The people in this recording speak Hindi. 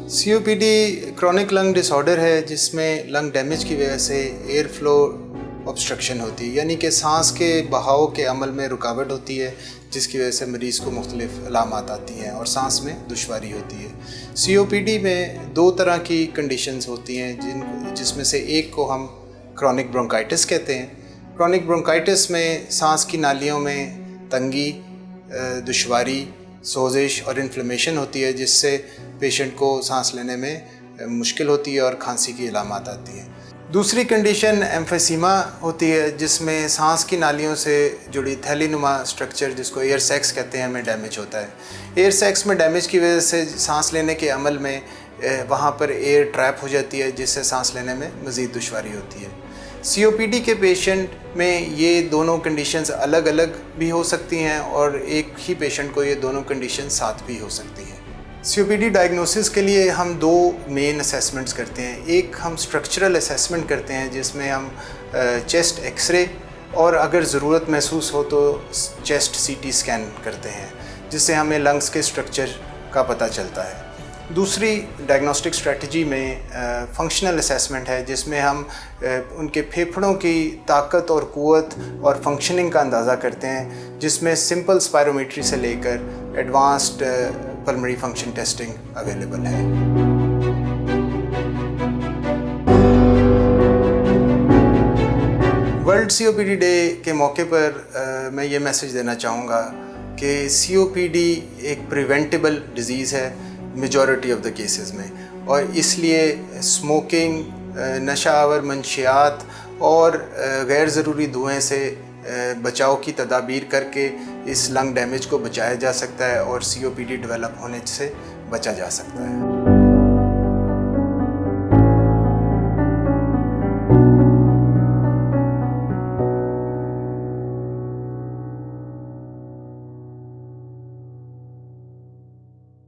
COPD क्रॉनिक लंग डिसऑर्डर है जिसमें लंग डैमेज की वजह से एयर फ्लो ऑब्स्ट्रक्शन होती है, यानी कि सांस के बहाव के अमल में रुकावट होती है, जिसकी वजह से मरीज़ को मुख्तलिफ अलामात आती हैं और सांस में दुश्वारी होती है। COPD में दो तरह की कंडीशंस होती हैं जिसमें से एक को हम क्रॉनिक ब्रोंकाइटिस कहते हैं। क्रॉनिक ब्रोंकाइटिस में सांस की नालियों में तंगी, दुश्वारी, सोजिश और इन्फ्लेमेशन होती है, जिससे पेशेंट को सांस लेने में मुश्किल होती है और खांसी की अलामात आती हैं। दूसरी कंडीशन एम्फीसीमा होती है, जिसमें सांस की नालियों से जुड़ी थैलीनुमा स्ट्रक्चर, जिसको एयर सैक्स कहते हैं, में डैमेज होता है। एयर सैक्स में डैमेज की वजह से सांस लेने के अमल में वहाँ पर एयर ट्रैप हो जाती है, जिससे सांस लेने में मज़ीद दुश्वारी होती है। COPD के पेशेंट में ये दोनों कंडीशंस अलग अलग भी हो सकती हैं और एक ही पेशेंट को ये दोनों कंडीशन साथ भी हो सकती हैं। COPD डायग्नोसिस के लिए हम दो मेन असेसमेंट्स करते हैं। एक हम स्ट्रक्चरल असेसमेंट करते हैं, जिसमें हम चेस्ट एक्सरे और अगर ज़रूरत महसूस हो तो चेस्ट CT स्कैन करते हैं, जिससे हमें लंग्स के स्ट्रक्चर का पता चलता है। दूसरी डायग्नोस्टिक स्ट्रेटजी में फंक्शनल असेसमेंट है, जिसमें हम उनके फेफड़ों की ताकत और क़ुव्वत और फंक्शनिंग का अंदाज़ा करते हैं, जिसमें सिंपल स्पायरोमेट्री से लेकर advanced pulmonary function testing available है। वर्ल्ड COPD डे के मौके पर मैं ये मैसेज देना चाहूँगा कि COPD एक प्रिवेंटेबल डिज़ीज़ है मेजॉरिटी ऑफ द केसेस में, और इसलिए स्मोकिंग, नशा आवर मंशियात और गैर ज़रूरी धुएँ से बचाव की तदाबीर करके इस लंग डैमेज को बचाया जा सकता है और COPD डेवलप होने से बचा जा सकता है।